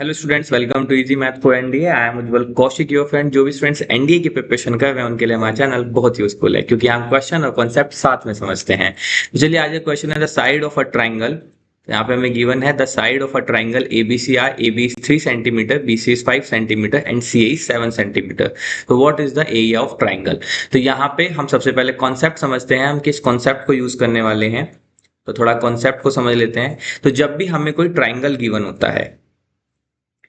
Hello students, welcome to easy math for NDA. I am Ujjwal Kaushik, your friend. जो भी students NDA की preparation कर रहे हैं उनके लिए हमारा चैनल बहुत यूजफुल है, क्योंकि हम क्वेश्चन और कॉन्सेप्ट साथ में समझते हैं। तो चलिए, आज का क्वेश्चन है the side of a triangle. यहाँ पे हमें गिवन है the side of a triangle ABC are. AB is 3 centimetre, BC is 5 centimetre and CA is 7 centimetre. तो what is the area of triangle? तो यहाँ पे हम सबसे पहले कॉन्सेप्ट समझते हैं, हम किस कॉन्सेप्ट को यूज करने वाले हैं। तो थोड़ा कॉन्सेप्ट को समझ लेते हैं। तो जब भी हमें कोई ट्राइंगल गिवन होता है,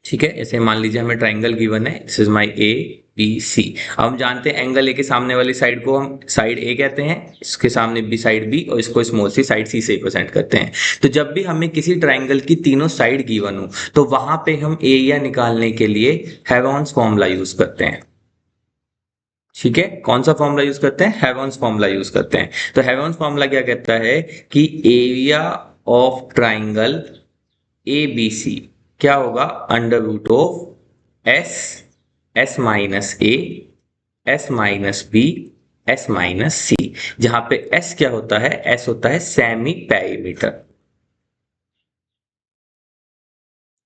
ठीक है, ऐसे मान लीजिए हमें ट्राइंगल गिवन है, this is my A B C. अब हम जानते हैं एंगल ए के सामने वाली साइड को हम साइड ए कहते हैं, इसके सामने बी साइड बी, और इसको स्मॉल सी साइड सी से रिप्रेजेंट करते हैं। तो जब भी हमें किसी ट्राइंगल की तीनों साइड गिवन हो, तो वहां पे हम एरिया निकालने के लिए हेवॉन्स फॉर्मूला यूज करते हैं। ठीक है, कौन सा फॉर्मूला यूज करते हैं? हेवॉन्स फॉर्मूला यूज करते हैं। तो हेवॉन्स फॉर्मूला क्या कहता है कि area of triangle A B C क्या होगा? Under root of S, S minus A, S minus B, S minus C. जहां पे एस क्या होता है? एस होता है सेमी पेरीमीटर।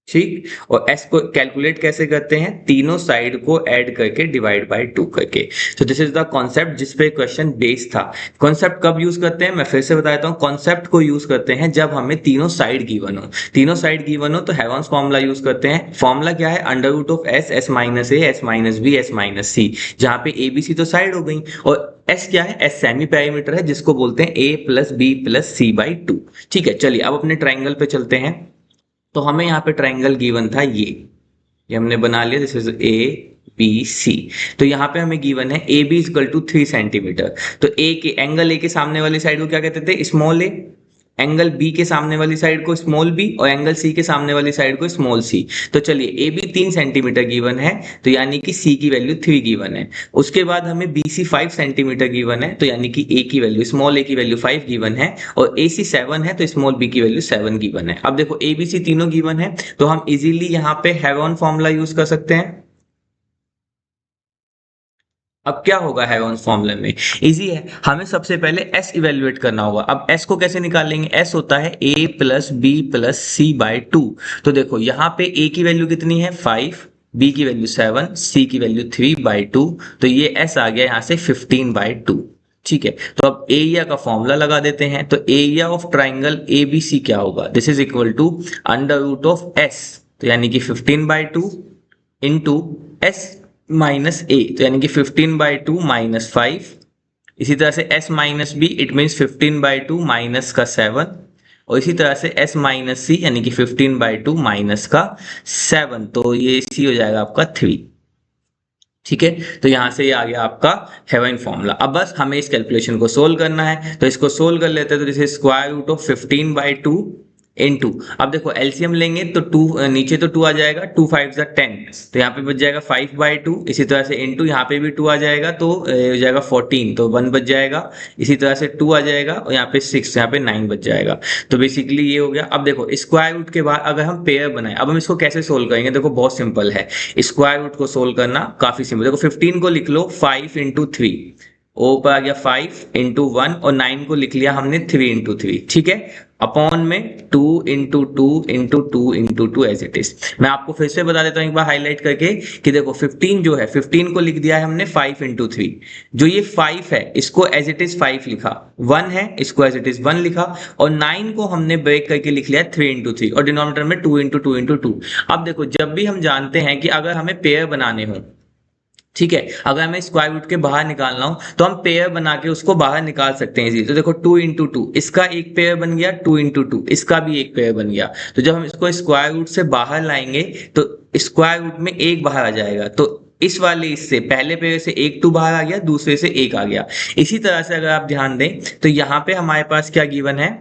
ठीक, और एस को कैलकुलेट कैसे करते हैं? तीनों साइड को ऐड करके डिवाइड बाय 2 करके। तो दिस इज द कॉन्सेप्ट जिस पे क्वेश्चन बेस्ड था। कॉन्सेप्ट कब यूज करते हैं? मैं फिर से बता देता हूँ। कॉन्सेप्ट को यूज करते हैं जब हमें तीनों साइड गिवन हो। तीनों साइड गिवन हो तो हेवॉन्स फॉर्मूला यूज करते हैं। फॉर्मूला क्या है? Under root of S, S minus A, S minus B, S minus C. जहां पे ए बी सी तो साइड हो गई, और एस क्या है? एस सेमी पेरीमीटर है, जिसको बोलते हैं A plus B plus C by 2। ठीक है, चलिए अब अपने ट्राइंगल पे चलते हैं। तो हमें यहाँ पे ट्राइंगल गिवन था ये हमने बना लिया। This is A B C. तो यहाँ पे हमें गिवन है A B equal to 3 centimetre. तो ए के एंगल ए के सामने वाली साइड को क्या कहते थे? स्मॉल ए। एंगल बी के सामने वाली साइड को स्मॉल बी, और एंगल सी के सामने वाली साइड को स्मॉल सी। तो चलिए, ए बी 3 सेंटीमीटर गिवन है, तो यानी कि सी की वैल्यू 3 गिवन है। उसके बाद हमें बी सी 5 सेंटीमीटर गिवन है, तो यानी कि ए की वैल्यू, स्मॉल ए की वैल्यू 5 गिवन है, और ए सी 7 है, तो स्मॉल बी की वैल्यू 7 गिवन है। अब देखो, ए बी सी तीनों गिवन है, तो हम इजीली यहाँ पे हेवॉन फॉर्मूला यूज कर सकते हैं। अब क्या होगा हेवॉन्स फॉर्मूले में? इजी है, हमें सबसे पहले एस इवेल्युएट करना होगा। अब एस को कैसे निकालेंगे? एस होता है ए प्लस बी प्लस सी बाय 2। तो देखो, यहाँ पे ए की वैल्यू कितनी है? 5, बी की वैल्यू 7, सी की वैल्यू 3 बाई 2। तो ये एस आ गया यहाँ से 15 बाई 2। ठीक है, तो अब एरिया का फॉर्मूला लगा देते हैं। तो area of triangle A B C क्या होगा? This is equal to under root of S, तो यानी कि 15 by 2 into S minus A, तो यानी कि 15 बाई 2 माइनस 5। इसी तरह से s minus B, it means 15 by 2 minus का 7। और इसी तरह से s माइनस सी, यानी कि 15 बाई 2 माइनस का 7। तो ये सी हो जाएगा आपका 3। ठीक है, तो यहां से ये आ गया आपका हेवन फॉर्मूला। अब बस हमें इस कैलकुलेशन को सोल्व करना है, तो इसको सोल्व कर लेते हैं। तो जैसे square root of 15 by 2 into, अब देखो एलसीएम लेंगे तो 2 नीचे तो 2 आ जाएगा, 2 5 जा 10, तो यहाँ पे बच जाएगा 5 बाई 2। इसी तरह से इनटू यहाँ पे भी 2 आ जाएगा, तो हो जाएगा 14, तो 1 बच जाएगा। इसी तरह से 2 आ जाएगा, और यहाँ पे 6, यहाँ पे 9 बच जाएगा। तो बेसिकली ये हो गया। अब देखो, स्क्वायर रूट के बाद अगर हम पेयर बनाए, अब हम इसको कैसे सोल्व करेंगे? देखो, बहुत सिंपल है। स्क्वायर रूट को सोल्व करना काफी सिंपल। देखो, 15 को लिख लो 5 इंटू 3, ओ पर आ गया 5 इंटू 1, और 9 को लिख लिया हमने 3 इंटू 3। ठीक है, अपॉन में 2 into 2 into 2 into 2 as it is. मैं आपको फिर से बता देता हूँ एक बार हाईलाइट करके कि देखो, 15 जो है, 15 को लिख दिया है हमने 5 इंटू 3। जो ये 5 है, इसको एज इट इज 5 लिखा। 1 है, इसको एज इट इज 1 लिखा, और 9 को हमने ब्रेक करके लिख लिया 3 इंटू 3, और डिनोमिनेटर में 2 इंटू 2 इंटू 2। अब देखो, जब भी हम जानते हैं कि अगर हमें पेयर बनाने हों, ठीक है, अगर हमें स्क्वायर रूट के बाहर निकालना हो, तो हम पेयर बना के उसको बाहर निकाल सकते हैं इजीली। तो देखो, 2 इंटू 2, इसका एक पेयर बन गया, 2 इंटू 2, इसका भी एक पेयर बन गया। तो जब हम इसको स्क्वायर रूट से बाहर लाएंगे, तो स्क्वायर रूट में एक बाहर आ जाएगा। तो इस वाले, इससे पहले पेयर से एक 2 बाहर आ गया, दूसरे से एक आ गया। इसी तरह से अगर आप ध्यान दें, तो यहाँ पे हमारे पास क्या गिवन है?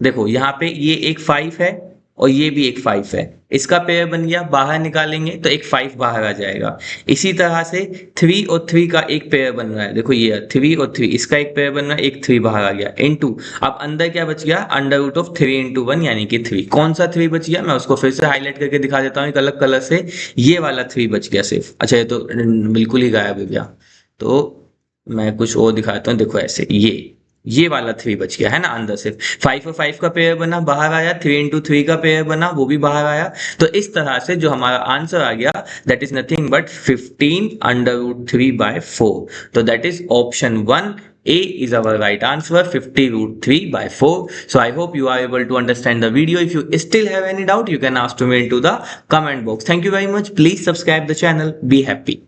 देखो, यहाँ पे ये एक 5 है, और ये भी एक 5 है। इसका पेयर बन गया, बाहर निकालेंगे तो एक 5 बाहर आ जाएगा। इसी तरह से 3 और 3 का एक पेयर बन रहा है। देखो, ये 3 और 3, इसका एक पेयर बन रहा है, एक 3 बाहर आ गया। इनटू, अब अंदर क्या बच गया? अंडर रूट ऑफ 3 इंटू 1, यानी कि 3। कौन सा 3 बच गया? मैं उसको फिर से हाईलाइट करके दिखा देता हूँ एक अलग कलर से। ये वाला 3 बच गया सिर्फ। अच्छा, ये तो बिल्कुल ही गायब हो गया, तो मैं कुछ और दिखाता हूँ। देखो, ऐसे ये ये वाला 3 बच गया है ना अंदर से। 5 और 5 का पेयर बना, बाहर आया। 3 इंटू 3 का पेयर बना, वो भी बाहर आया। तो इस तरह से जो हमारा आंसर आ गया that is nothing but 15 under root 3/4। तो that is option 1 A is our right answer, 50 root 3/4. So I hope you are able to understand the video. If you still have any doubt, you can ask to me into the comment box. Thank you very much. Please subscribe the channel. Be happy.